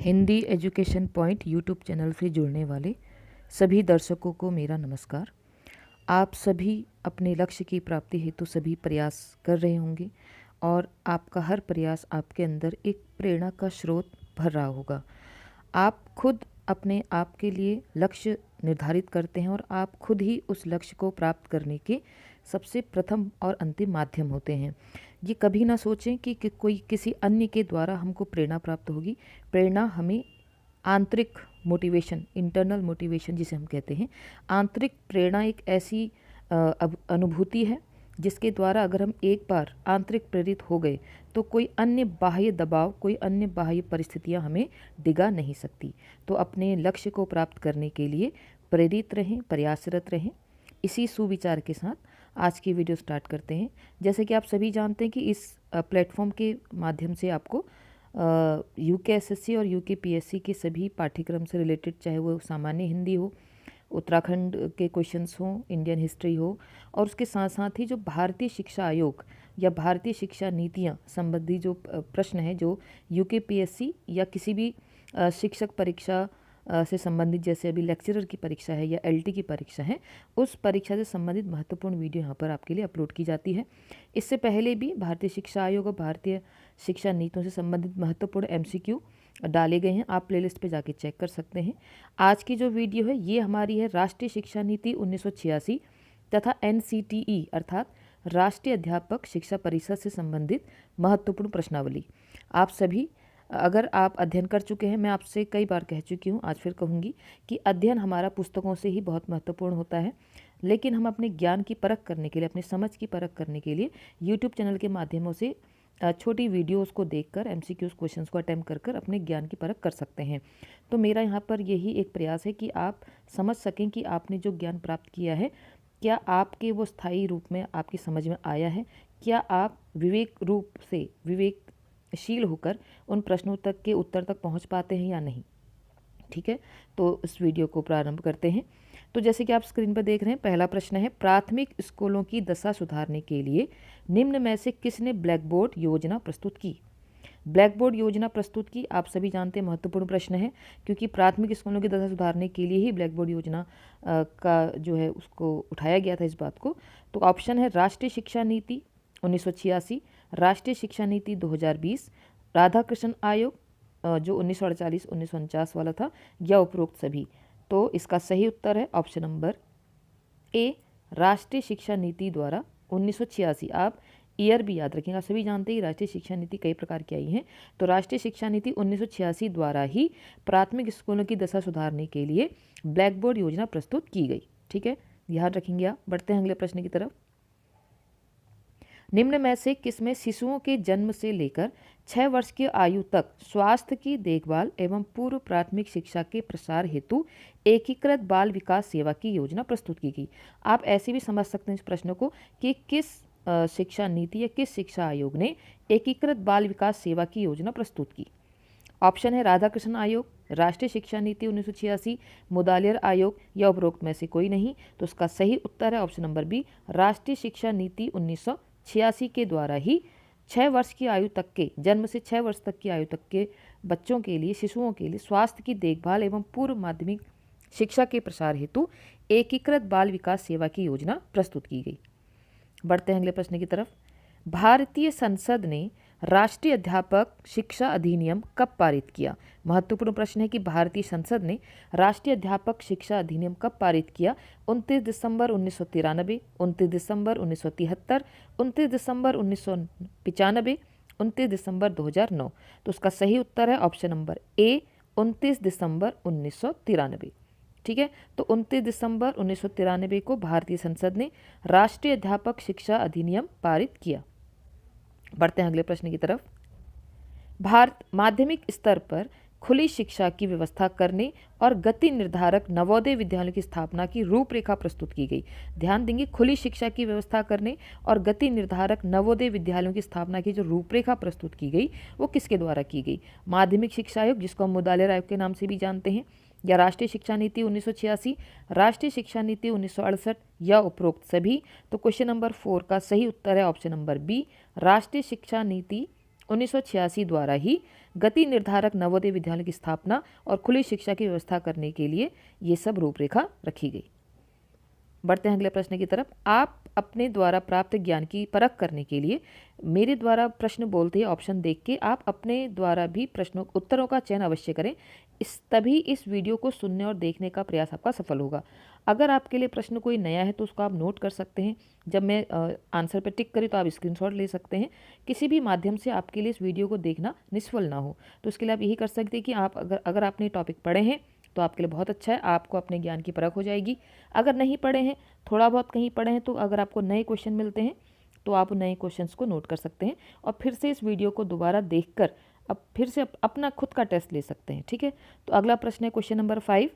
Hindi education point YouTube channel से जुड़ने वाले सभी दर्शकों को मेरा नमस्कार। आप सभी अपने लक्ष्य की प्राप्ति हेतु सभी प्रयास कर रहे होंगे और आपका हर प्रयास आपके अंदर एक प्रेरणा का स्रोत भर रहा होगा। आप खुद अपने आप के लिए लक्ष्य निर्धारित करते हैं और आप खुद ही उस लक्ष्य को प्राप्त करने के सबसे प्रथम और अंतिम माध्यम होते हैं। ये कभी ना सोचें कि कोई किसी अन्य के द्वारा हमको प्रेरणा प्राप्त होगी। प्रेरणा हमें आंतरिक मोटिवेशन, इंटरनल मोटिवेशन जिसे हम कहते हैं, आंतरिक प्रेरणा एक ऐसी अनुभूति है जिसके द्वारा अगर हम एक बार आंतरिक प्रेरित हो गए तो कोई अन्य बाह्य दबाव, कोई अन्य बाह्य परिस्थितियां हमें डिगा नहीं सकती। तो अपने लक्ष्य को प्राप्त करने के लिए प्रेरित रहें, प्रयासरत रहें। इसी सुविचार के साथ आज की वीडियो स्टार्ट करते हैं। जैसे कि आप सभी जानते हैं कि इस प्लेटफॉर्म के माध्यम से आपको यूकेएसएससी और यूकेपीएससी के सभी पाठ्यक्रम से रिलेटेड, चाहे वो सामान्य हिंदी हो, उत्तराखंड के क्वेश्चंस हों, इंडियन हिस्ट्री हो, और उसके साथ साथ ही जो भारतीय शिक्षा आयोग या भारतीय शिक्षा नीतियाँ संबंधी जो प्रश्न हैं, जो यूकेपीएससी या किसी भी शिक्षक परीक्षा से संबंधित, जैसे अभी लेक्चरर की परीक्षा है या एलटी की परीक्षा है, उस परीक्षा से संबंधित महत्वपूर्ण वीडियो यहाँ पर आपके लिए अपलोड की जाती है। इससे पहले भी भारतीय शिक्षा आयोग और भारतीय शिक्षा नीतियों से संबंधित महत्वपूर्ण एमसीक्यू डाले गए हैं। आप प्लेलिस्ट पे जाके चेक कर सकते हैं। आज की जो वीडियो है ये हमारी है राष्ट्रीय शिक्षा नीति 1986 तथा एनसीटीई अर्थात राष्ट्रीय अध्यापक शिक्षा परिषद से संबंधित महत्वपूर्ण प्रश्नावली। आप सभी अगर आप अध्ययन कर चुके हैं, मैं आपसे कई बार कह चुकी हूँ, आज फिर कहूँगी कि अध्ययन हमारा पुस्तकों से ही बहुत महत्वपूर्ण होता है, लेकिन हम अपने ज्ञान की परख करने के लिए, अपनी समझ की परख करने के लिए यूट्यूब चैनल के माध्यमों से छोटी वीडियोस को देखकर, एमसीक्यूज क्वेश्चंस को अटेम्प्ट कर कर अपने ज्ञान की परख कर सकते हैं। तो मेरा यहाँ पर यही एक प्रयास है कि आप समझ सकें कि आपने जो ज्ञान प्राप्त किया है, क्या आपके वो स्थायी रूप में आपकी समझ में आया है, क्या आप विवेक रूप से, विवेकशील होकर उन प्रश्नों तक के उत्तर तक पहुँच पाते हैं या नहीं। ठीक है, तो इस वीडियो को प्रारंभ करते हैं। तो जैसे कि आप स्क्रीन पर देख रहे हैं, पहला प्रश्न है, प्राथमिक स्कूलों की दशा सुधारने के लिए निम्न में से किसने ब्लैक बोर्ड योजना प्रस्तुत की। ब्लैक बोर्ड योजना प्रस्तुत की, आप सभी जानते हैं, महत्वपूर्ण प्रश्न है, क्योंकि प्राथमिक स्कूलों की दशा सुधारने के लिए ही ब्लैक बोर्ड योजना का जो है उसको उठाया गया था, इस बात को। तो ऑप्शन है राष्ट्रीय शिक्षा नीति 1986, राष्ट्रीय शिक्षा नीति 2020, राधाकृष्ण आयोग जो 1948-1949 वाला था, या उपरोक्त सभी। तो इसका सही उत्तर है ऑप्शन नंबर ए, राष्ट्रीय शिक्षा नीति द्वारा 1986। आप ईयर भी याद रखेंगे, आप सभी जानते हैं कि राष्ट्रीय शिक्षा नीति कई प्रकार की आई हैं। तो राष्ट्रीय शिक्षा नीति 1986 द्वारा ही प्राथमिक स्कूलों की दशा सुधारने के लिए ब्लैक बोर्ड योजना प्रस्तुत की गई। ठीक है, ध्यान रखेंगे आप। बढ़ते हैं अगले प्रश्न की तरफ। निम्न में से किसमें शिशुओं के जन्म से लेकर 6 वर्ष की आयु तक स्वास्थ्य की देखभाल एवं पूर्व प्राथमिक शिक्षा के प्रसार हेतु एकीकृत बाल विकास सेवा की योजना प्रस्तुत की गई। आप ऐसे भी समझ सकते हैं इस प्रश्न को कि किस शिक्षा नीति या किस शिक्षा आयोग ने एकीकृत बाल विकास सेवा की योजना प्रस्तुत की। ऑप्शन है राधाकृष्ण आयोग, राष्ट्रीय शिक्षा नीति 1986, मुदालियर आयोग, या उपरोक्त में से कोई नहीं। तो उसका सही उत्तर है ऑप्शन नंबर बी, राष्ट्रीय शिक्षा नीति 1986 के द्वारा ही 6 वर्ष की आयु तक के, जन्म से 6 वर्ष तक की आयु तक के बच्चों के लिए, शिशुओं के लिए स्वास्थ्य की देखभाल एवं पूर्व माध्यमिक शिक्षा के प्रसार हेतु एकीकृत बाल विकास सेवा की योजना प्रस्तुत की गई। बढ़ते हैं अगले प्रश्न की तरफ। भारतीय संसद ने राष्ट्रीय अध्यापक शिक्षा अधिनियम कब पारित किया। महत्वपूर्ण प्रश्न है कि भारतीय संसद ने राष्ट्रीय अध्यापक शिक्षा अधिनियम कब पारित किया। 29 दिसंबर 1993, 29 दिसंबर 1973, 29 दिसंबर 1995, 29 दिसंबर 2009। तो उसका सही उत्तर है ऑप्शन नंबर ए, 29 दिसंबर 1993। ठीक है, तो 29 दिसंबर 1993 को भारतीय संसद ने राष्ट्रीय अध्यापक शिक्षा अधिनियम पारित किया। बढ़ते हैं अगले प्रश्न की तरफ। भारत माध्यमिक स्तर पर खुली शिक्षा की व्यवस्था करने और गति निर्धारक नवोदय विद्यालयों की स्थापना की रूपरेखा प्रस्तुत की गई। ध्यान देंगे, खुली शिक्षा की व्यवस्था करने और गति निर्धारक नवोदय विद्यालयों की स्थापना की जो रूपरेखा प्रस्तुत की गई वो किसके द्वारा की गई। माध्यमिक शिक्षा आयोग, जिसको हम मुदालियर आयोग के नाम से भी जानते हैं, या राष्ट्रीय शिक्षा नीति 1986, राष्ट्रीय शिक्षा नीति 1968, या उपरोक्त सभी। तो क्वेश्चन नंबर 4 का सही उत्तर है ऑप्शन नंबर बी, राष्ट्रीय शिक्षा नीति 1986 द्वारा ही गति निर्धारक नवोदय विद्यालय की स्थापना और खुली शिक्षा की व्यवस्था करने के लिए ये सब रूपरेखा रखी गई। बढ़ते हैं अगले प्रश्न की तरफ। आप अपने द्वारा प्राप्त ज्ञान की परख करने के लिए मेरे द्वारा प्रश्न बोलते ही ऑप्शन देख के आप अपने द्वारा भी प्रश्नों उत्तरों का चयन अवश्य करें। तभी इस वीडियो को सुनने और देखने का प्रयास आपका सफल होगा। अगर आपके लिए प्रश्न कोई नया है तो उसको आप नोट कर सकते हैं। जब मैं आंसर पर टिक करी तो आप स्क्रीनशॉट ले सकते हैं। किसी भी माध्यम से आपके लिए इस वीडियो को देखना निष्फल ना हो, तो इसके लिए आप यही कर सकते हैं कि आप अगर आपने टॉपिक पढ़े हैं तो आपके लिए बहुत अच्छा है, आपको अपने ज्ञान की परख हो जाएगी। अगर नहीं पढ़े हैं, थोड़ा बहुत कहीं पढ़े हैं, तो अगर आपको नए क्वेश्चन मिलते हैं तो आप नए क्वेश्चंस को नोट कर सकते हैं और फिर से इस वीडियो को दोबारा देखकर अब फिर से अपना खुद का टेस्ट ले सकते हैं। ठीक है, तो अगला प्रश्न है question number 5।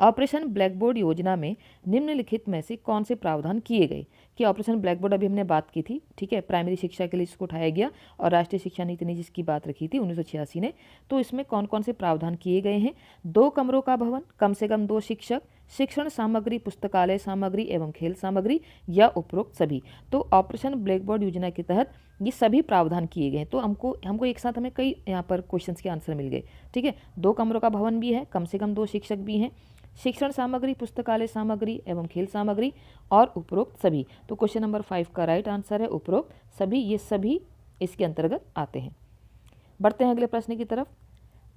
Operation black board योजना में निम्नलिखित में से कौन से प्रावधान किए गए? कि ऑपरेशन ब्लैक बोर्ड अभी हमने बात की थी, ठीक है, प्राइमरी शिक्षा के लिए इसको उठाया गया और राष्ट्रीय शिक्षा नीति ने जिसकी बात रखी थी 1986 ने, तो इसमें कौन कौन से प्रावधान किए गए हैं? 2 कमरों का भवन, कम से कम 2 शिक्षक, शिक्षण सामग्री, पुस्तकालय सामग्री एवं खेल सामग्री या उपरोक्त सभी। तो ऑपरेशन ब्लैक बोर्ड योजना के तहत ये सभी प्रावधान किए गए हैं। तो हमको एक साथ हमें कई यहाँ पर क्वेश्चंस के आंसर मिल गए। ठीक है, 2 कमरों का भवन भी है, कम से कम 2 शिक्षक भी हैं, शिक्षण सामग्री, पुस्तकालय सामग्री एवं खेल सामग्री और उपरोक्त सभी। तो क्वेश्चन नंबर 5 का राइट आंसर है उपरोक्त सभी। ये सभी इसके अंतर्गत आते हैं। बढ़ते हैं अगले प्रश्न की तरफ।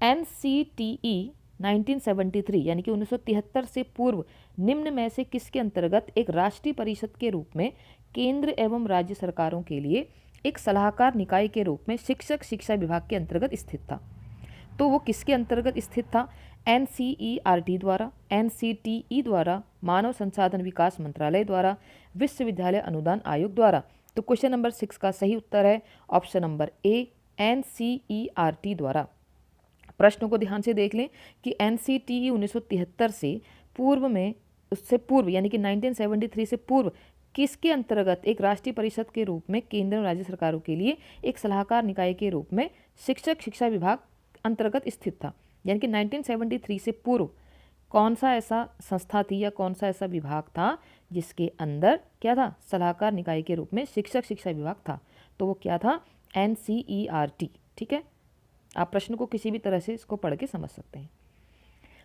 NCTE 1973 यानी कि 1973 से पूर्व निम्न में से किसके अंतर्गत एक राष्ट्रीय परिषद के रूप में केंद्र एवं राज्य सरकारों के लिए एक सलाहकार निकाय के रूप में शिक्षक शिक्षा विभाग के अंतर्गत स्थित था? तो वो किसके अंतर्गत स्थित था? NCERT द्वारा, NCTE द्वारा, मानव संसाधन विकास मंत्रालय द्वारा, विश्वविद्यालय अनुदान आयोग द्वारा। तो क्वेश्चन नंबर 6 का सही उत्तर है ऑप्शन नंबर ए, NCERT द्वारा। प्रश्नों को ध्यान से देख लें कि NCTE 1973 से पूर्व में, उससे पूर्व यानी कि 1973 से पूर्व किसके अंतर्गत एक राष्ट्रीय परिषद के रूप में केंद्र और राज्य सरकारों के लिए एक सलाहकार निकाय के रूप में शिक्षक शिक्षा विभाग अंतर्गत स्थित था? यानी कि 1973 से पूर्व कौन सा ऐसा संस्था थी या कौन सा ऐसा विभाग था जिसके अंदर क्या था? सलाहकार निकाय के रूप में शिक्षक शिक्षा विभाग था। तो वो क्या था? NCERT। ठीक है, आप प्रश्न को किसी भी तरह से इसको पढ़ के समझ सकते हैं।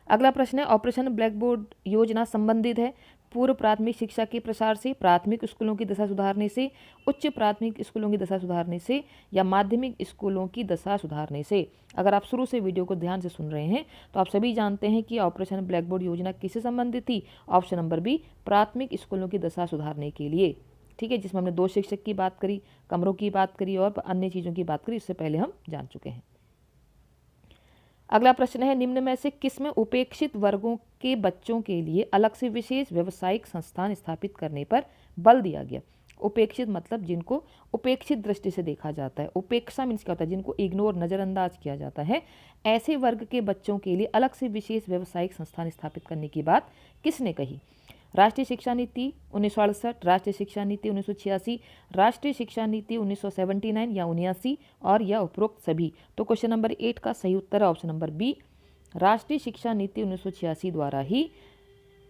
अगला प्रश्न है ऑपरेशन ब्लैक बोर्ड योजना संबंधित है पूर्व प्राथमिक शिक्षा के प्रसार से, प्राथमिक स्कूलों की दशा सुधारने से, उच्च प्राथमिक स्कूलों की दशा सुधारने से या माध्यमिक स्कूलों की दशा सुधारने से। अगर आप शुरू से वीडियो को ध्यान से सुन रहे हैं तो आप सभी जानते हैं कि ऑपरेशन ब्लैक बोर्ड योजना किससे संबंधित थी? ऑप्शन नंबर बी, प्राथमिक स्कूलों की दशा सुधारने के लिए। ठीक है, जिसमें हमने 2 शिक्षक की बात करी, कमरों की बात करी और अन्य चीज़ों की बात करी, इससे पहले हम जान चुके हैं। अगला प्रश्न है निम्न में से किसमें उपेक्षित वर्गों के बच्चों के लिए अलग से विशेष व्यावसायिक संस्थान स्थापित करने पर बल दिया गया? उपेक्षित मतलब जिनको उपेक्षित दृष्टि से देखा जाता है। उपेक्षा मीन्स क्या होता है? जिनको इग्नोर, नज़रअंदाज किया जाता है। ऐसे वर्ग के बच्चों के लिए अलग से विशेष व्यावसायिक संस्थान स्थापित करने की बात किसने कही? राष्ट्रीय शिक्षा नीति 1968, राष्ट्रीय शिक्षा नीति 1986, राष्ट्रीय शिक्षा नीति 1979 या 79 और या उपरोक्त सभी। तो क्वेश्चन नंबर 8 का सही उत्तर है ऑप्शन नंबर बी, राष्ट्रीय शिक्षा नीति 1986 द्वारा ही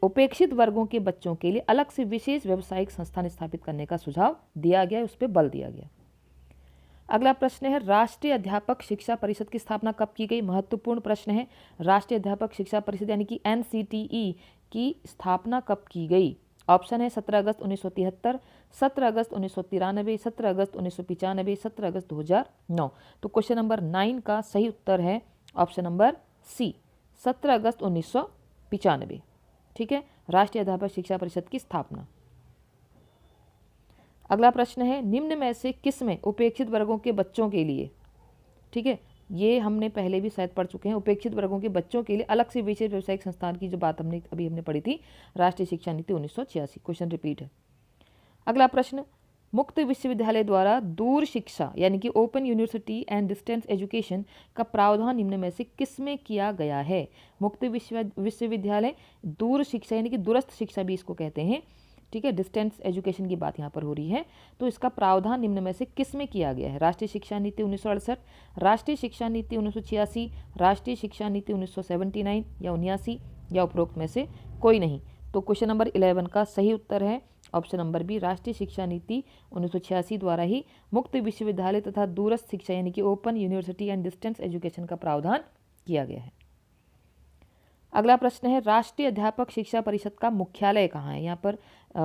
उपेक्षित वर्गों के बच्चों के लिए अलग से विशेष व्यावसायिक संस्थान स्थापित करने का सुझाव दिया गया, उस पर बल दिया गया। अगला प्रश्न है राष्ट्रीय अध्यापक शिक्षा परिषद की स्थापना कब की गई? महत्वपूर्ण प्रश्न है। राष्ट्रीय अध्यापक शिक्षा परिषद यानी कि NCTE की स्थापना कब की गई? ऑप्शन है 17 अगस्त 1973, 17 अगस्त 1993, 17 अगस्त 1995, 17 अगस्त 2009। तो क्वेश्चन नंबर 9 का सही उत्तर है ऑप्शन नंबर सी, 17 अगस्त 1995। ठीक है, राष्ट्रीय अध्यापक शिक्षा परिषद की स्थापना। अगला प्रश्न है निम्न में से किसमें उपेक्षित वर्गों के बच्चों के लिए, ठीक है, ये हमने पहले भी शायद पढ़ चुके हैं, उपेक्षित वर्गों के बच्चों के लिए अलग से विशेष व्यावसायिक संस्थान की जो बात हमने पढ़ी थी, राष्ट्रीय शिक्षा नीति 1986। क्वेश्चन रिपीट है। अगला प्रश्न, मुक्त विश्वविद्यालय द्वारा दूर शिक्षा यानी कि open university and distance education का प्रावधान निम्न में से किसमें किया गया है? मुक्त विश्वविद्यालय, दूर शिक्षा यानी कि दूरस्थ शिक्षा भी इसको कहते हैं, ठीक है, डिस्टेंस एजुकेशन की बात यहाँ पर हो रही है। तो इसका प्रावधान निम्न में से किस में किया गया है? राष्ट्रीय शिक्षा नीति 1968, राष्ट्रीय शिक्षा नीति 1986, राष्ट्रीय शिक्षा नीति 1979 या 79 या उपरोक्त में से कोई नहीं। तो क्वेश्चन नंबर 11 का सही उत्तर है ऑप्शन नंबर बी राष्ट्रीय शिक्षा नीति 1986 द्वारा ही मुक्त विश्वविद्यालय तथा दूरस्थ शिक्षा यानी कि open university and distance education का प्रावधान किया गया है। अगला प्रश्न है राष्ट्रीय अध्यापक शिक्षा परिषद का मुख्यालय कहाँ है। यहाँ पर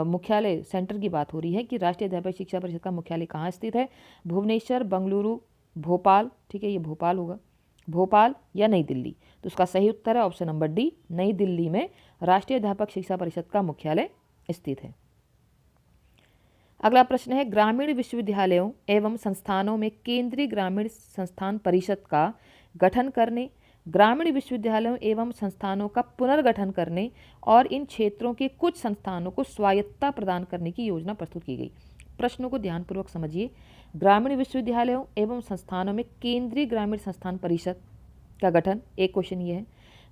मुख्यालय सेंटर की बात हो रही है कि राष्ट्रीय अध्यापक शिक्षा परिषद का मुख्यालय कहाँ स्थित है। भुवनेश्वर, बंगलुरु, भोपाल, ठीक है ये भोपाल होगा, भोपाल या नई दिल्ली। तो उसका सही उत्तर है ऑप्शन नंबर डी, नई दिल्ली में राष्ट्रीय अध्यापक शिक्षा परिषद का मुख्यालय स्थित है। अगला प्रश्न है ग्रामीण विश्वविद्यालयों एवं संस्थानों में केंद्रीय ग्रामीण संस्थान परिषद का गठन करने, ग्रामीण विश्वविद्यालयों एवं संस्थानों का पुनर्गठन करने और इन क्षेत्रों के कुछ संस्थानों को स्वायत्तता प्रदान करने की योजना प्रस्तुत की गई। प्रश्नों को ध्यानपूर्वक समझिए। ग्रामीण विश्वविद्यालयों एवं संस्थानों में केंद्रीय ग्रामीण संस्थान परिषद का गठन, एक क्वेश्चन ये है।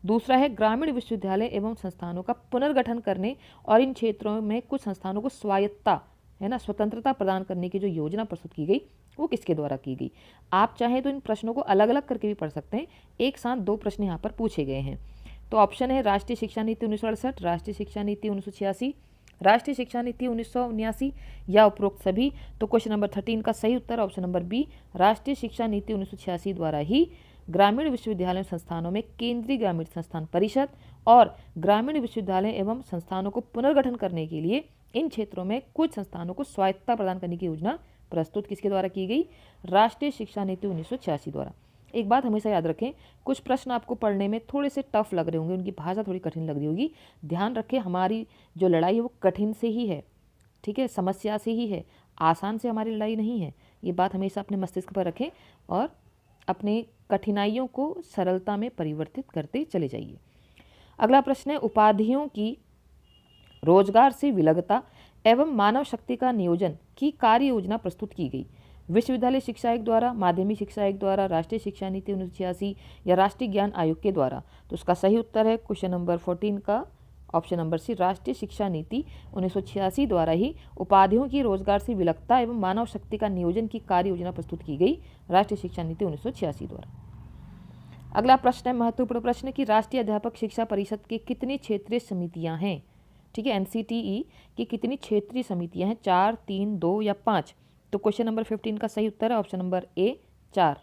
दूसरा है ग्रामीण विश्वविद्यालय एवं संस्थानों का पुनर्गठन करने और इन क्षेत्रों में कुछ संस्थानों को स्वायत्तता है ना, स्वतंत्रता प्रदान करने की जो योजना प्रस्तुत की गई वो किसके द्वारा की गई। आप चाहें तो इन प्रश्नों को अलग अलग करके भी पढ़ सकते हैं, एक साथ दो प्रश्न यहाँ पर पूछे गए हैं। तो ऑप्शन है राष्ट्रीय शिक्षा नीति 1968, राष्ट्रीय शिक्षा नीति 1986, राष्ट्रीय शिक्षा नीति 1979 या उपरोक्त सभी। तो क्वेश्चन नंबर 13 का सही उत्तर ऑप्शन नंबर बी राष्ट्रीय शिक्षा नीति 1986 द्वारा ही ग्रामीण विश्वविद्यालय संस्थानों में केंद्रीय ग्रामीण संस्थान परिषद और ग्रामीण विश्वविद्यालय एवं संस्थानों को पुनर्गठन करने के लिए इन क्षेत्रों में कुछ संस्थानों को स्वायत्तता प्रदान करने की योजना प्रस्तुत किसके द्वारा की गई, राष्ट्रीय शिक्षा नीति 1986 द्वारा। एक बात हमेशा याद रखें, कुछ प्रश्न आपको पढ़ने में थोड़े से टफ लग रहे होंगे, उनकी भाषा थोड़ी कठिन लग रही होगी। ध्यान रखें हमारी जो लड़ाई है वो कठिन से ही है, ठीक है, समस्या से ही है, आसान से हमारी लड़ाई नहीं है। ये बात हमेशा अपने मस्तिष्क पर रखें और अपने कठिनाइयों को सरलता में परिवर्तित करते चले जाइए। अगला प्रश्न है उपाधियों की रोजगार से विलगता एवं मानव शक्ति का नियोजन की कार्य योजना प्रस्तुत की गई। विश्वविद्यालय शिक्षा आयोग द्वारा, माध्यमिक शिक्षा आयोग द्वारा, राष्ट्रीय शिक्षा नीति 1986 या राष्ट्रीय ज्ञान आयोग के द्वारा। तो उसका सही उत्तर है क्वेश्चन नंबर 14 का ऑप्शन नंबर सी राष्ट्रीय शिक्षा नीति 1986 द्वारा ही उपाधियों की रोजगार से विलगता एवं मानव शक्ति का नियोजन की कार्य योजना प्रस्तुत की गई, राष्ट्रीय शिक्षा नीति 1986 द्वारा। अगला प्रश्न है महत्वपूर्ण प्रश्न कि राष्ट्रीय अध्यापक शिक्षा परिषद की कितनी क्षेत्रीय समितियां हैं। ठीक है, एनसीटीई की कितनी क्षेत्रीय समितियां हैं, 4, 3, 2 या 5। तो क्वेश्चन नंबर 15 का सही उत्तर है ऑप्शन नंबर ए 4।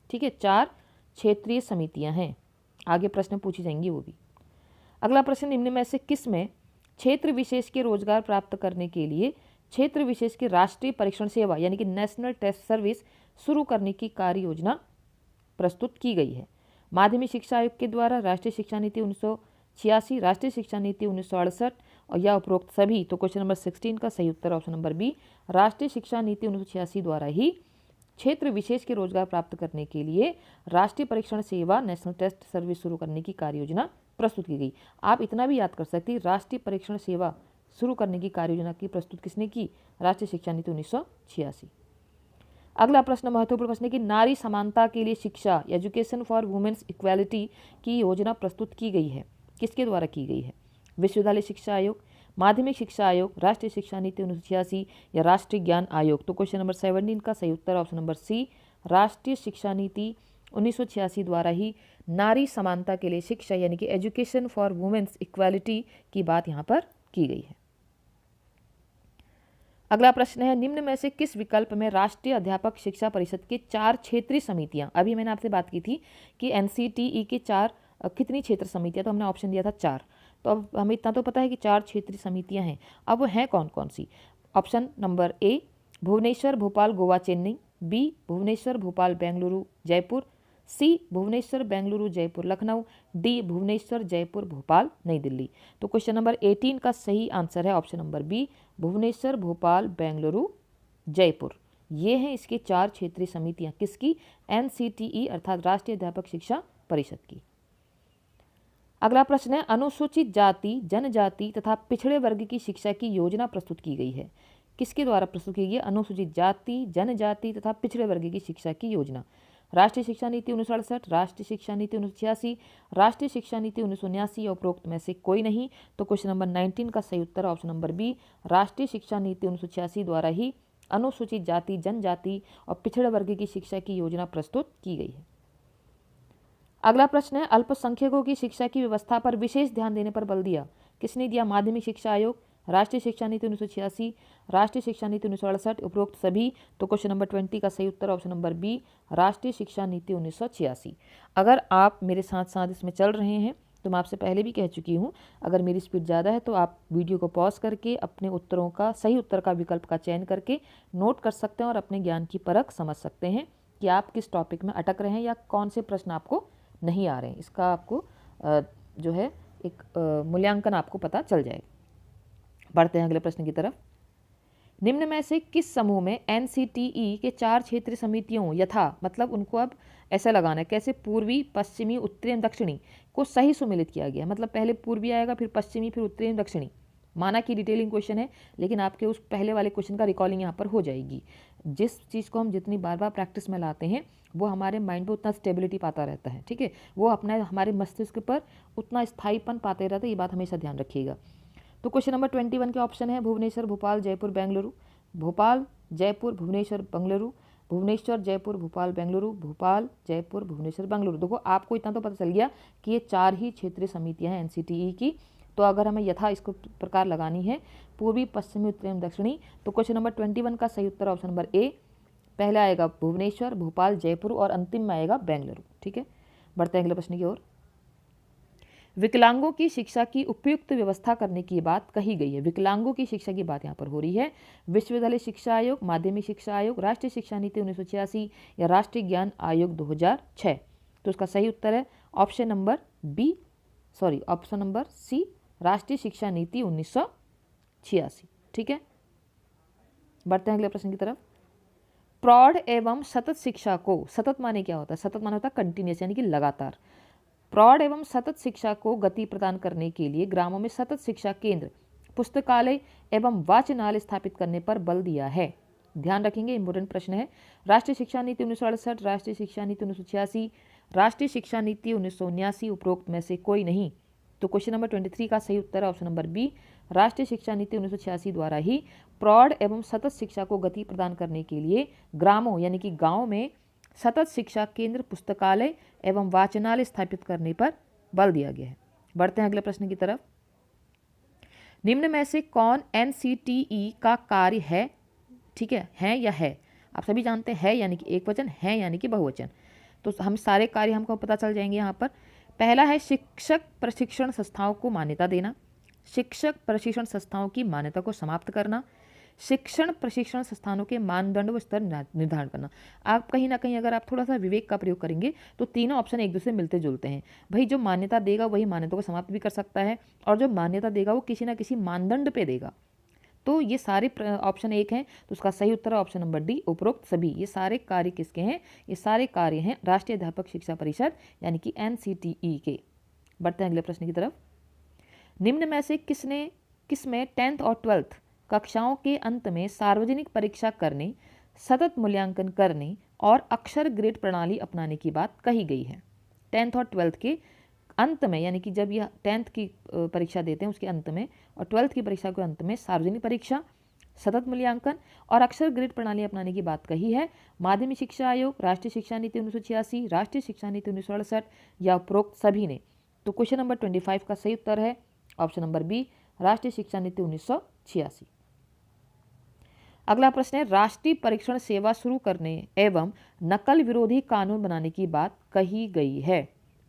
ठीक है, 4 क्षेत्रीय समितियां हैं। आगे प्रश्न पूछी जाएंगी वो भी। अगला प्रश्न निम्न में से किस में क्षेत्र विशेष के रोजगार प्राप्त करने के लिए क्षेत्र विशेष की राष्ट्रीय परीक्षण सेवा यानी कि नेशनल टेस्ट सर्विस शुरू करने की कार्य योजना प्रस्तुत की गई है। माध्यमिक शिक्षा आयोग के द्वारा, राष्ट्रीय शिक्षा नीति 1986, राष्ट्रीय शिक्षा नीति 1968 और या उपरोक्त सभी। तो क्वेश्चन नंबर 16 का सही उत्तर ऑप्शन नंबर बी राष्ट्रीय शिक्षा नीति 1986 द्वारा ही क्षेत्र विशेष के रोजगार प्राप्त करने के लिए राष्ट्रीय परीक्षण सेवा नेशनल टेस्ट सर्विस शुरू करने की कार्य योजना प्रस्तुत की गई। आप इतना भी याद कर सकते हैं, राष्ट्रीय परीक्षण सेवा शुरू करने की कार्य योजना की प्रस्तुत किसने की, राष्ट्रीय शिक्षा नीति 1986। अगला प्रश्न महत्वपूर्ण प्रश्न है कि नारी समानता के लिए शिक्षा एजुकेशन फॉर वुमेन्स इक्वालिटी की योजना प्रस्तुत की गई है, किसके द्वारा की गई है। विश्वविद्यालय शिक्षा आयोग, माध्यमिक शिक्षा आयोग, राष्ट्रीय शिक्षा नीति 1986 या राष्ट्रीय ज्ञान आयोग। तो क्वेश्चन नंबर 17 का सही उत्तर ऑप्शन नंबर सी राष्ट्रीय शिक्षा नीति 1986 द्वारा ही नारी समानता के लिए शिक्षा यानी कि एजुकेशन फॉर वुमेन्स इक्वालिटी की बात यहाँ पर की गई है। अगला प्रश्न है निम्न में से किस विकल्प में राष्ट्रीय अध्यापक शिक्षा परिषद के 4 क्षेत्रीय समितियां, अभी मैंने आपसे बात की थी कि एनसीटीई के 4 कितनी क्षेत्र समितियां, तो हमने ऑप्शन दिया था 4। तो अब हमें इतना तो पता है कि 4 क्षेत्रीय समितियां हैं। अब वो हैं कौन कौन सी। Option number A Bhubaneswar Bhopal Goa Chennai, B Bhubaneswar Bhopal Bengaluru Jaipur, C Bhubaneswar Bengaluru Jaipur Lucknow, D Bhubaneswar Jaipur Bhopal New Delhi. तो क्वेश्चन नंबर 18 का सही आंसर है option number B Bhubaneswar Bhopal Bengaluru Jaipur. ये हैं इसके 4 क्षेत्रीय समितियां, किसकी, एनसीटीई अर्थात राष्ट्रीय अध्यापक शिक्षा परिषद की। अगला प्रश्न है अनुसूचित जाति जनजाति तथा पिछड़े वर्ग की शिक्षा की योजना प्रस्तुत की गई है, किसके द्वारा प्रस्तुत की गई है, अनुसूचित जाति जनजाति तथा पिछड़े वर्ग की शिक्षा की योजना। राष्ट्रीय शिक्षा नीति 1968, राष्ट्रीय शिक्षा नीति 1986, राष्ट्रीय शिक्षा नीति 1979 उपरोक्त में से कोई नहीं। तो क्वेश्चन नंबर 19 का सही उत्तर ऑप्शन नंबर बी राष्ट्रीय शिक्षा नीति 1986 द्वारा ही अनुसूचित जाति जनजाति और पिछड़े वर्ग की शिक्षा की योजना प्रस्तुत की गई है। अगला प्रश्न है अल्पसंख्यकों की शिक्षा की व्यवस्था पर विशेष ध्यान देने पर बल दिया, किसने दिया, माध्यमिक शिक्षा आयोग, राष्ट्रीय शिक्षा नीति 1986, राष्ट्रीय शिक्षा नीति 1968, उपरोक्त सभी। तो क्वेश्चन नंबर 20 का सही उत्तर ऑप्शन नंबर बी, राष्ट्रीय शिक्षा नीति 1986। अगर आप मेरे साथ साथ इसमें चल रहे हैं तो मैं आपसे पहले भी कह चुकी हूँ, अगर मेरी स्पीड ज़्यादा है तो आप वीडियो को पॉज करके अपने उत्तरों का सही उत्तर का विकल्प का चयन करके नोट कर सकते हैं और अपने ज्ञान की परख समझ सकते हैं कि आप किस टॉपिक में अटक रहे हैं या कौन से प्रश्न आपको नहीं आ रहे हैं। इसका आपको जो है एक मूल्यांकन आपको पता चल जाएगा। बढ़ते हैं अगले प्रश्न की तरफ। निम्न में से किस समूह में NCTE के 4 क्षेत्रीय समितियों यथा, मतलब उनको अब ऐसा लगाना है कैसे, पूर्वी, पश्चिमी, उत्तरी एवं दक्षिणी को सही सुमेलित किया गया। मतलब पहले पूर्वी आएगा, फिर पश्चिमी, फिर उत्तरी एवं दक्षिणी। माना कि डिटेलिंग क्वेश्चन है, लेकिन आपके उस पहले वाले क्वेश्चन का रिकॉलिंग यहाँ पर हो जाएगी। जिस चीज़ को हम जितनी बार बार प्रैक्टिस में लाते हैं वो हमारे माइंड पर उतना स्टेबिलिटी पाता रहता है। ठीक है, वो अपना हमारे मस्तिष्क पर उतना स्थायीपन पाते रहता है। ये बात हमेशा ध्यान रखिएगा। तो क्वेश्चन नंबर 21 के ऑप्शन है भुवनेश्वर, भोपाल, जयपुर, बेंगलुरु, भोपाल, जयपुर, भुवनेश्वर, बेंगलुरु, भुवनेश्वर, जयपुर, भोपाल, बेंगलुरु, भोपाल, जयपुर, भुवनेश्वर, बेंगलुरु। देखो आपको इतना तो पता चल गया कि ये 4 ही क्षेत्रीय समितियां हैं NCTE की। तो अगर हमें यथा इसको प्रकार लगानी है पूर्वी, पश्चिमी, उत्तरी एवं दक्षिणी, तो क्वेश्चन नंबर 21 का सही उत्तर ऑप्शन नंबर ए, पहला आएगा भुवनेश्वर, भोपाल, जयपुर और अंतिम में आएगा बेंगलुरु। ठीक है, बढ़ते हैं अगले प्रश्न की ओर। विकलांगों की शिक्षा की उपयुक्त व्यवस्था करने की बात कही गई है। विकलांगों की शिक्षा की बात यहाँ पर हो रही है। विश्वविद्यालय शिक्षा आयोग, माध्यमिक शिक्षा आयोग, राष्ट्रीय शिक्षा नीति 1986 या राष्ट्रीय ज्ञान आयोग 2006। तो इसका सही उत्तर है option number B, option number C, राष्ट्रीय शिक्षा नीति 1986। ठीक है, बढ़ते हैं अगले प्रश्न की तरफ। प्रौढ़ एवं सतत शिक्षा को, सतत माने क्या होता है, सतत माने होता है कंटिन्यूस यानी कि लगातार। प्रौढ़ एवं सतत शिक्षा को गति प्रदान करने के लिए ग्रामों में सतत शिक्षा केंद्र, पुस्तकालय एवं वाचनालय स्थापित करने पर बल दिया है। ध्यान रखेंगे, इंपोर्टेंट प्रश्न है। राष्ट्रीय शिक्षा नीति 1968, राष्ट्रीय शिक्षा नीति 1986, राष्ट्रीय शिक्षा नीति 1979, उपरोक्त में से कोई नहीं। तो क्वेश्चन नंबर 23 का सही उत्तर है ऑप्शन नंबर बी, राष्ट्रीय शिक्षा नीति 1986 द्वारा ही प्रौढ़ एवं सतत शिक्षा को गति प्रदान करने के लिए ग्रामों यानी कि गाँव में सतत शिक्षा केंद्र, पुस्तकालय एवं वाचनालय स्थापित करने पर बल दिया गया है। बढ़ते हैं अगले प्रश्न की तरफ। निम्न में से कौन NCTE का कार्य है? ठीक है या है? आप सभी जानते हैं है यानी कि एक वचन, है यानी कि बहुवचन। तो हम सारे कार्य हमको पता चल जाएंगे यहाँ पर। पहला है शिक्षक प्रशिक्षण संस्थाओं को मान्यता देना, शिक्षक प्रशिक्षण संस्थाओं की मान्यता को समाप्त करना, शिक्षण प्रशिक्षण संस्थानों के मानदंड व स्तर निर्धारण करना। आप कहीं ना कहीं अगर आप थोड़ा सा विवेक का प्रयोग करेंगे तो तीनों ऑप्शन एक दूसरे मिलते जुलते हैं। भाई जो मान्यता देगा वही मान्यता को समाप्त भी कर सकता है, और जो मान्यता देगा वो किसी ना किसी मानदंड पे देगा। तो ये सारे ऑप्शन एक हैं, तो उसका सही उत्तर है ऑप्शन नंबर डी, उपरोक्त सभी। ये सारे कार्य किसके हैं? ये सारे कार्य हैं राष्ट्रीय अध्यापक शिक्षा परिषद यानी कि NCTE के। बढ़ते हैं अगले प्रश्न की तरफ। निम्न में से किसमें 10th और 12th कक्षाओं के अंत में सार्वजनिक परीक्षा करने, सतत मूल्यांकन करने और अक्षर ग्रेड प्रणाली अपनाने की बात कही गई है? 10th और 12th के अंत में यानी कि जब यह 10th की परीक्षा देते हैं उसके अंत में और 12th की परीक्षा के अंत में सार्वजनिक परीक्षा, सतत मूल्यांकन और अक्षर ग्रेड प्रणाली अपनाने की बात कही है। माध्यमिक शिक्षा आयोग, राष्ट्रीय शिक्षा नीति 1986, राष्ट्रीय शिक्षा नीति 1968 या उपरोक्त सभी ने। तो क्वेश्चन नंबर 25 का सही उत्तर है ऑप्शन नंबर बी, राष्ट्रीय शिक्षा नीति 1986। अगला प्रश्न है राष्ट्रीय परीक्षण सेवा शुरू करने एवं नकल विरोधी कानून बनाने की बात कही गई है?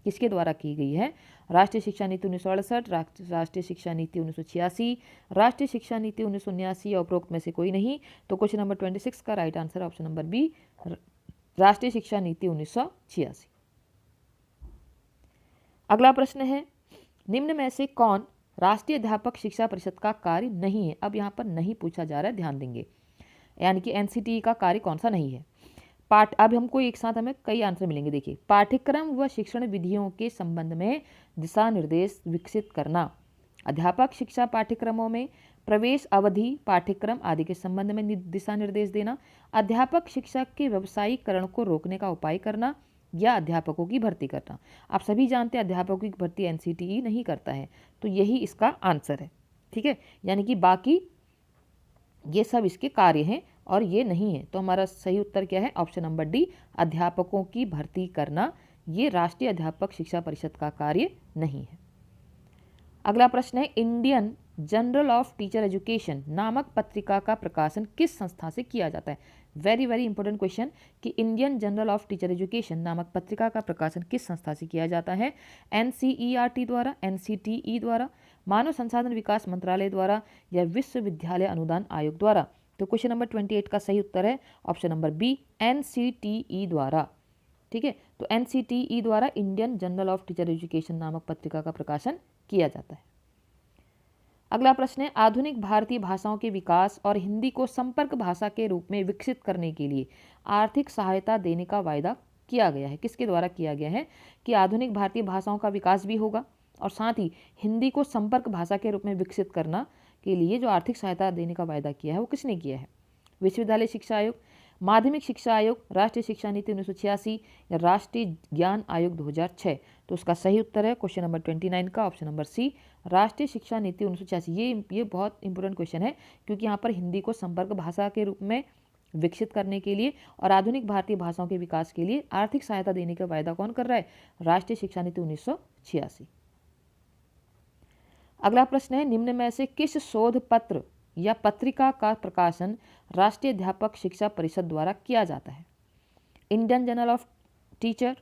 किसके द्वारा की गई है? राष्ट्रीय शिक्षा नीति 1968, राष्ट्रीय शिक्षा नीति 1986, राष्ट्रीय शिक्षा नीति 1979 या उपरोक्त में से कोई नहीं। तो क्वेश्चन नंबर 26 का right answer option number B, राष्ट्रीय शिक्षा नीति 1986। अगला प्रश्न है निम्न में से कौन राष्ट्रीय अध्यापक शिक्षा परिषद का कार्य नहीं है? अब यहाँ पर नहीं पूछा जा रहा है, ध्यान देंगे, यानी कि NCTE का कार्य कौन सा नहीं है। अब हमको एक साथ हमें कई आंसर मिलेंगे। देखिए, पाठ्यक्रम व शिक्षण विधियों के संबंध में दिशा निर्देश विकसित करना, अध्यापक शिक्षा पाठ्यक्रमों में प्रवेश अवधि, पाठ्यक्रम आदि के संबंध में दिशा निर्देश देना, अध्यापक शिक्षा के व्यावसायीकरण को रोकने का उपाय करना या अध्यापकों की भर्ती करना। आप सभी जानते हैं अध्यापकों की भर्ती NCTE नहीं करता है, तो यही इसका आंसर है। ठीक है, यानी कि बाकी ये सब इसके कार्य हैं और ये नहीं है। तो हमारा सही उत्तर क्या है? ऑप्शन नंबर डी, अध्यापकों की भर्ती करना। ये राष्ट्रीय अध्यापक शिक्षा परिषद का कार्य नहीं है। अगला प्रश्न है Indian general of teacher education नामक पत्रिका का प्रकाशन किस संस्था से किया जाता है? वेरी वेरी इंपॉर्टेंट क्वेश्चन कि Indian journal of teacher education नामक पत्रिका का प्रकाशन किस संस्था से किया जाता है? NCERT द्वारा, NCTE द्वारा, मानव संसाधन विकास मंत्रालय द्वारा या विश्वविद्यालय अनुदान आयोग द्वारा? तो क्वेश्चन नंबर 28 का सही उत्तर है ऑप्शन नंबर बी, NCTE द्वारा। ठीक है, तो NCTE द्वारा Indian journal of teacher education नामक पत्रिका का प्रकाशन किया जाता है। अगला प्रश्न है, आधुनिक भारतीय भाषाओं के विकास और हिंदी को संपर्क भाषा के रूप में विकसित करने के लिए आर्थिक सहायता देने का वायदा किया गया है। किसके द्वारा किया गया है? कि आधुनिक भारतीय भाषाओं का विकास भी होगा और साथ ही हिंदी को संपर्क भाषा के रूप में विकसित करना के लिए जो आर्थिक सहायता देने का वायदा किया है वो किसने किया है? विश्वविद्यालय शिक्षा आयोग, माध्यमिक शिक्षा आयोग, राष्ट्रीय शिक्षा नीति 1986 या राष्ट्रीय ज्ञान आयोग 2006? तो उसका सही उत्तर है क्वेश्चन नंबर 29 का ऑप्शन नंबर सी, राष्ट्रीय शिक्षा नीति 1986। ये बहुत इंपॉर्टेंट क्वेश्चन है क्योंकि यहाँ पर हिंदी को संपर्क भाषा के रूप में विकसित करने के लिए और आधुनिक भारतीय भाषाओं के विकास के लिए आर्थिक सहायता देने का वायदा कौन कर रहा है? राष्ट्रीय शिक्षा नीति 1986। अगला प्रश्न है, निम्न में से किस शोध पत्र या पत्रिका का प्रकाशन राष्ट्रीय अध्यापक शिक्षा परिषद द्वारा किया जाता है? इंडियन जर्नल ऑफ टीचर,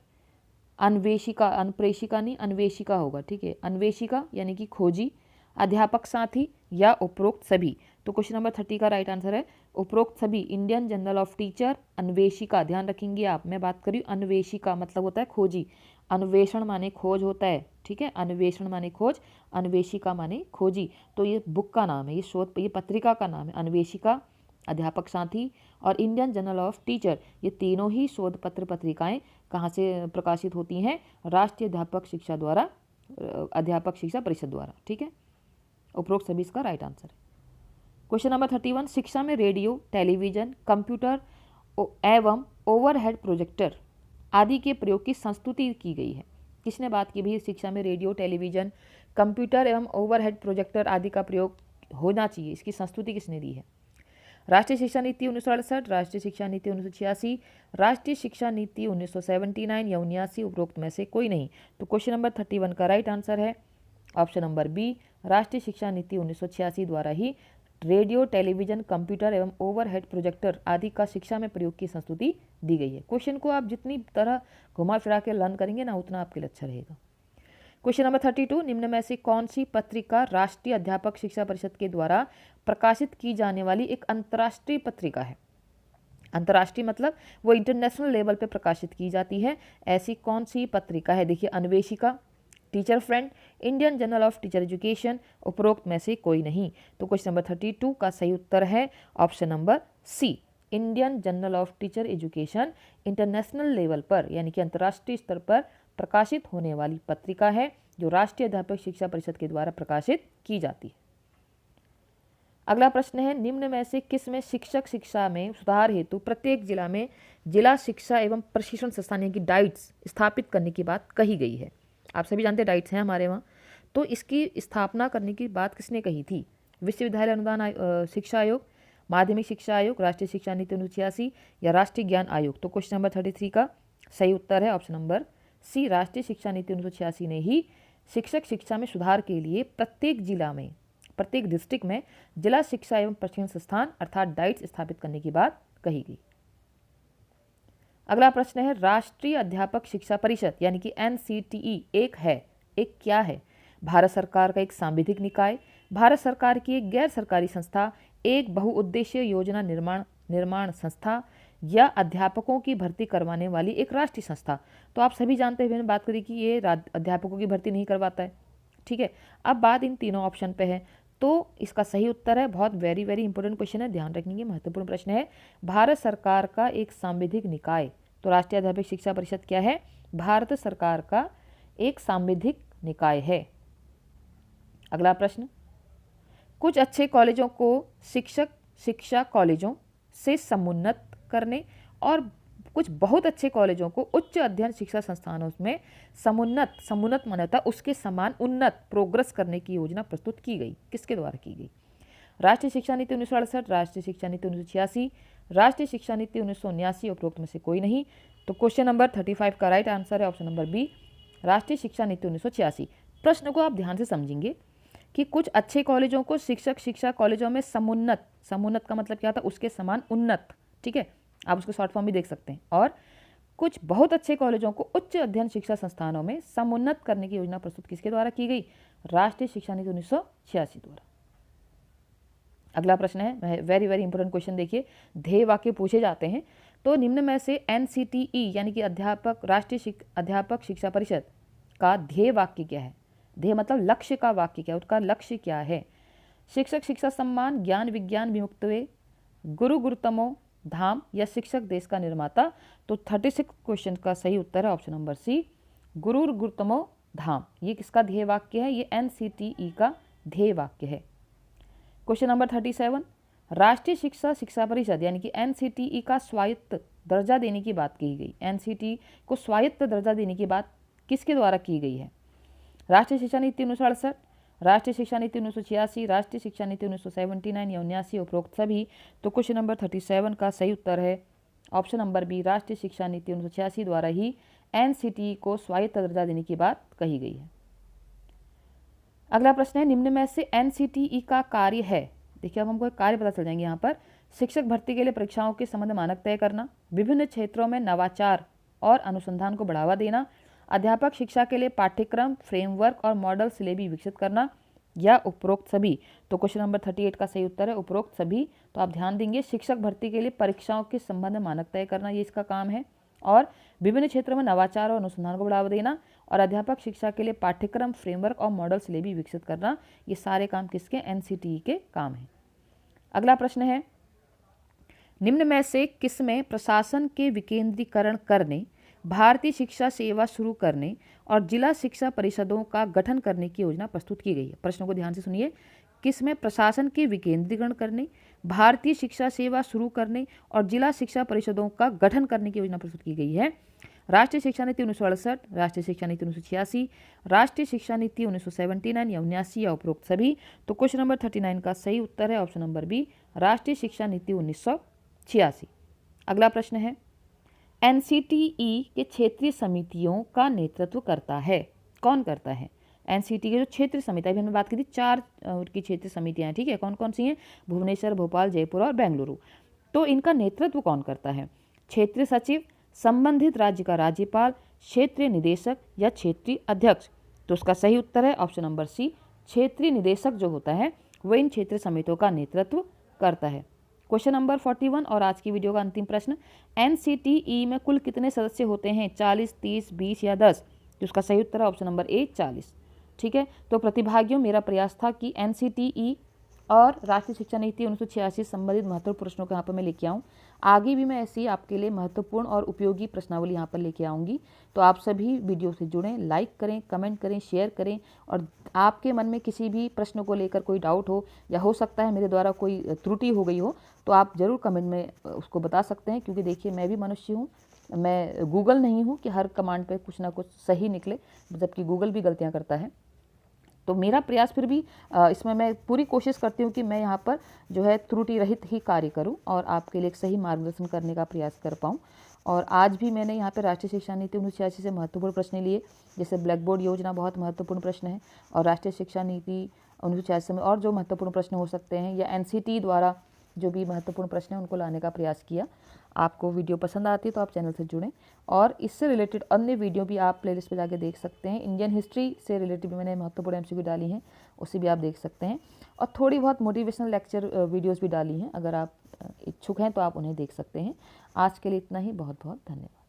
अन्वेषिका, अनप्रेषिका नहीं अन्वेषिका होगा, ठीक है, अन्वेषिका यानी कि खोजी, अध्यापक साथी या उपरोक्त सभी? तो क्वेश्चन नंबर 30 का राइट आंसर है उपरोक्त सभी। इंडियन जर्नल ऑफ टीचर, अन्वेषिका, ध्यान रखेंगे आप, मैं बात कर रही हूँ अन्वेषिका मतलब होता है खोजी, अन्वेषण माने खोज होता है, ठीक है, अन्वेषण माने खोज, अन्वेषिका माने खोजी। तो ये बुक का नाम है, ये पत्रिका का नाम है अन्वेषिका, अध्यापक साथी और इंडियन जर्नल ऑफ टीचर। ये तीनों ही शोध पत्र पत्रिकाएं कहाँ से प्रकाशित होती हैं? राष्ट्रीय अध्यापक शिक्षा द्वारा, अध्यापक शिक्षा परिषद द्वारा, ठीक है, उपरोक्त सभी इसका राइट आंसर है। क्वेश्चन नंबर 31, शिक्षा में रेडियो, टेलीविजन, कंप्यूटर एवं ओवरहेड प्रोजेक्टर आदि के प्रयोग की संस्तुति की गई है? किसने बात की भाई शिक्षा में रेडियो, टेलीविजन, कंप्यूटर एवं ओवरहेड प्रोजेक्टर आदि का प्रयोग होना चाहिए, इसकी संस्तुति किसने दी है? राष्ट्रीय शिक्षा नीति 1968, राष्ट्रीय शिक्षा नीति 1986, राष्ट्रीय शिक्षा नीति 1979 या 79, उपरोक्त में से कोई नहीं। तो क्वेश्चन नंबर 31 का राइट आंसर है ऑप्शन नंबर बी, राष्ट्रीय शिक्षा नीति 1986 द्वारा ही रेडियो, टेलीविजन, कंप्यूटर एवं ओवरहेड प्रोजेक्टर आदि का शिक्षा में प्रयोग की संस्तुति दी गई है। क्वेश्चन को आप जितनी तरह घुमा फिरा के लर्न करेंगे ना उतना आपके लिए अच्छा रहेगा। क्वेश्चन नंबर 32, निम्न में से कौन सी पत्रिका राष्ट्रीय अध्यापक शिक्षा परिषद के द्वारा प्रकाशित की जाने वाली एक अंतर्राष्ट्रीय पत्रिका है? अंतर्राष्ट्रीय मतलब वो इंटरनेशनल लेवल पे प्रकाशित की जाती है, ऐसी कौन सी पत्रिका है? देखिए, Anveshika, teacher friend, Indian journal of teacher education, उपरोक्त में से कोई नहीं। तो क्वेश्चन नंबर 32 का सही उत्तर है option number C, Indian journal of teacher education international level पर यानी कि अंतर्राष्ट्रीय स्तर पर प्रकाशित होने वाली पत्रिका है जो राष्ट्रीय अध्यापक शिक्षा परिषद के द्वारा प्रकाशित की जाती है। अगला प्रश्न है, निम्न में से किस में शिक्षक शिक्षा में सुधार हेतु प्रत्येक जिला में जिला शिक्षा एवं प्रशिक्षण संस्थान यानी कि डाइट्स स्थापित करने की बात कही गई है? आप सभी जानते हैं डाइट्स हैं हमारे वहाँ, तो इसकी स्थापना करने की बात किसने कही थी? विश्वविद्यालय अनुदान शिक्षा आयोग, माध्यमिक शिक्षा आयोग, राष्ट्रीय शिक्षा नीति 1986 या राष्ट्रीय ज्ञान आयोग? तो क्वेश्चन नंबर 33 का सही उत्तर है ऑप्शन नंबर सी, राष्ट्रीय शिक्षा नीति 1986 ने ही शिक्षक शिक्षा में सुधार के लिए प्रत्येक जिला में, प्रत्येक डिस्ट्रिक्ट में जिला शिक्षा एवं प्रशिक्षण संस्थान अर्थात डाइट्स स्थापित करने की बात कही गई। अगला प्रश्न है, राष्ट्रीय अध्यापक शिक्षा परिषद यानी कि NCTE एक क्या है? भारत सरकार का एक सांविधिक निकाय, भारत सरकार की एक गैर सरकारी संस्था, एक बहुउद्देशीय योजना निर्माण संस्था या अध्यापकों की भर्ती करवाने वाली एक राष्ट्रीय संस्था? तो आप सभी जानते हैं, मैंने बात करी कि ये अध्यापकों की भर्ती नहीं करवाता है, ठीक है। अब बात इन तीनों ऑप्शन पे है, तो इसका सही उत्तर है, बहुत वेरी वेरी इंपॉर्टेंट क्वेश्चन है, ध्यान रखेंगे, महत्वपूर्ण प्रश्न है, भारत सरकार का एक सांविधिक निकाय। तो राष्ट्रीय अध्यापक शिक्षा परिषद क्या है? भारत सरकार का एक सांविधिक निकाय है। अगला प्रश्न, कुछ अच्छे कॉलेजों को शिक्षक शिक्षा कॉलेजों से समुन्नत करने और कुछ बहुत अच्छे कॉलेजों को उच्च अध्ययन शिक्षा संस्थानों में समुन्नत मान्यता उसके समान उन्नत प्रोग्रेस करने की योजना प्रस्तुत की गई। किसके द्वारा की गई? राष्ट्रीय शिक्षा नीति 1968, राष्ट्रीय शिक्षा नीति 1986, राष्ट्रीय शिक्षा नीति 1979, उपरोक्त में से कोई नहीं। तो क्वेश्चन नंबर 35 का राइट आंसर है ऑप्शन नंबर बी, राष्ट्रीय शिक्षा नीति 1986। प्रश्न को आप ध्यान से समझेंगे कि कुछ अच्छे कॉलेजों को शिक्षक शिक्षा कॉलेजों में समुन्नत, समुन्नत का मतलब क्या होता है, उसके समान उन्नत, ठीक है, आप उसको शॉर्ट फॉर्म भी देख सकते हैं, और कुछ बहुत अच्छे कॉलेजों को उच्च अध्ययन शिक्षा संस्थानों में समुन्नत करने की योजना प्रस्तुत किसके द्वारा की गई? राष्ट्रीय शिक्षा नीति 1986 द्वारा। अगला प्रश्न है, वेरी वेरी इंपॉर्टेंट क्वेश्चन, देखिए, ध्येय वाक्य पूछे जाते हैं, तो निम्न में से NCTE यानी कि राष्ट्रीय अध्यापक शिक्षा परिषद का ध्येय वाक्य क्या है? ध्येय मतलब लक्ष्य का वाक्य क्या है, उसका लक्ष्य क्या है? शिक्षक शिक्षा सम्मान, ज्ञान विज्ञान विमुक्तवे, गुरु गुरुतमो धाम, या शिक्षक देश का निर्माता। तो 36 क्वेश्चन का सही उत्तर है ऑप्शन नंबर सी, गुरु गुरुतमो धाम। ये किसका ध्येय वाक्य है? ये NCTE का ध्येय वाक्य है। क्वेश्चन नंबर 37, राष्ट्रीय शिक्षा परिषद यानी कि NCTE का स्वायत्त दर्जा देने की बात की गई। NCTE को स्वायत्त दर्जा देने की बात किसके द्वारा की गई है? राष्ट्रीय शिक्षा नीति 1968, राष्ट्रीय शिक्षा नीति 1986, राष्ट्रीय शिक्षा नीति 1979 या 79, उपरोक्त सभी। तो क्वेश्चन नंबर 37 का सही उत्तर है ऑप्शन नंबर बी, राष्ट्रीय शिक्षा नीति 1986 द्वारा ही NCTE को स्वायत्त दर्जा देने की बात कही गई है। अगला प्रश्न है, निम्न में से NCTE का कार्य है, देखिए अब हमको एक कार्य पता चल जाएंगे यहाँ पर, शिक्षक भर्ती के लिए परीक्षाओं के संबंध मानक तय करना, विभिन्न क्षेत्रों में नवाचार और अनुसंधान को बढ़ावा देना, अध्यापक शिक्षा के लिए पाठ्यक्रम, फ्रेमवर्क और मॉडल सिलेबी विकसित करना, या उपरोक्त सभी। तो क्वेश्चन नंबर 38 का सही उत्तर है उपरोक्त सभी। तो आप ध्यान देंगे, शिक्षक भर्ती के लिए परीक्षाओं के संबंध मानक तय करना, ये इसका काम है, और विभिन्न क्षेत्रों में नवाचार और अनुसंधान को बढ़ावा देना, और अध्यापक शिक्षा के लिए पाठ्यक्रम, फ्रेमवर्क और मॉडल सिलेबी विकसित करना, ये सारे काम किसके? NCTE के काम हैं। अगला प्रश्न है, निम्न में से किसमें प्रशासन के विकेंद्रीकरण करने, भारतीय शिक्षा सेवा शुरू करने और जिला शिक्षा परिषदों का गठन करने की योजना प्रस्तुत की गई है? प्रश्नों को ध्यान से सुनिए, किसमें प्रशासन के विकेंद्रीकरण करने, भारतीय शिक्षा सेवा शुरू करने और जिला शिक्षा परिषदों का गठन करने की योजना प्रस्तुत की गई है? राष्ट्रीय शिक्षा नीति 1968, राष्ट्रीय शिक्षा नीति 1986, राष्ट्रीय शिक्षा नीति 1979 या 79, या उपरोक्त सभी। तो क्वेश्चन नंबर 39 का सही उत्तर है ऑप्शन नंबर बी, राष्ट्रीय शिक्षा नीति 1986। अगला प्रश्न है, NCTE के क्षेत्रीय समितियों का नेतृत्व करता है, कौन करता है? NCTE के जो क्षेत्रीय समिति, अभी हमने बात की थी 4 की क्षेत्रीय समितियां हैं, ठीक है, कौन कौन सी हैं? भुवनेश्वर, भोपाल, जयपुर और बेंगलुरु। तो इनका नेतृत्व कौन करता है? क्षेत्रीय सचिव, संबंधित राज्य का राज्यपाल, क्षेत्रीय निदेशक या क्षेत्रीय अध्यक्ष। तो उसका सही उत्तर है ऑप्शन नंबर सी, क्षेत्रीय निदेशक जो होता है वह इन क्षेत्रीय समितियों का नेतृत्व करता है। क्वेश्चन नंबर 41 और आज की वीडियो का अंतिम प्रश्न, NCTE में कुल कितने सदस्य होते हैं? 40, 30, 20 या 10? तो उसका सही उत्तर है ऑप्शन नंबर ए, 40। ठीक है, तो प्रतिभागियों, मेरा प्रयास था कि NCTE और राष्ट्रीय शिक्षा नीति 1986 संबंधित महत्वपूर्ण प्रश्नों को यहाँ पर मैं लेके आऊँ। आगे भी मैं ऐसी आपके लिए महत्वपूर्ण और उपयोगी प्रश्नावली यहाँ पर लेके आऊँगी। तो आप सभी वीडियो से जुड़ें, लाइक करें, कमेंट करें, शेयर करें, और आपके मन में किसी भी प्रश्न को लेकर कोई डाउट हो या हो सकता है मेरे द्वारा कोई त्रुटि हो गई हो, तो आप ज़रूर कमेंट में उसको बता सकते हैं, क्योंकि देखिए मैं भी मनुष्य हूँ, मैं गूगल नहीं हूँ कि हर कमांड पे कुछ ना कुछ सही निकले, जबकि गूगल भी गलतियाँ करता है। तो मेरा प्रयास फिर भी इसमें मैं पूरी कोशिश करती हूँ कि मैं यहाँ पर जो है त्रुटि रहित ही कार्य करूँ और आपके लिए एक सही मार्गदर्शन करने का प्रयास कर पाऊँ। और आज भी मैंने यहाँ पर राष्ट्रीय शिक्षा नीति 1986 से महत्वपूर्ण प्रश्न लिए, जैसे ब्लैक बोर्ड योजना बहुत महत्वपूर्ण प्रश्न है, और राष्ट्रीय शिक्षा नीति 1986 में और जो महत्वपूर्ण प्रश्न हो सकते हैं, या NCTE द्वारा जो भी महत्वपूर्ण प्रश्न है उनको लाने का प्रयास किया। आपको वीडियो पसंद आती है तो आप चैनल से जुड़ें, और इससे रिलेटेड अन्य वीडियो भी आप प्लेलिस्ट पे जाके देख सकते हैं। इंडियन हिस्ट्री से रिलेटेड भी मैंने महत्वपूर्ण MCQ डाली हैं, उसे भी आप देख सकते हैं, और थोड़ी बहुत मोटिवेशनल लेक्चर वीडियोज़ भी डाली हैं। अगर आप इच्छुक हैं तो आप उन्हें देख सकते हैं। आज के लिए इतना ही, बहुत बहुत धन्यवाद।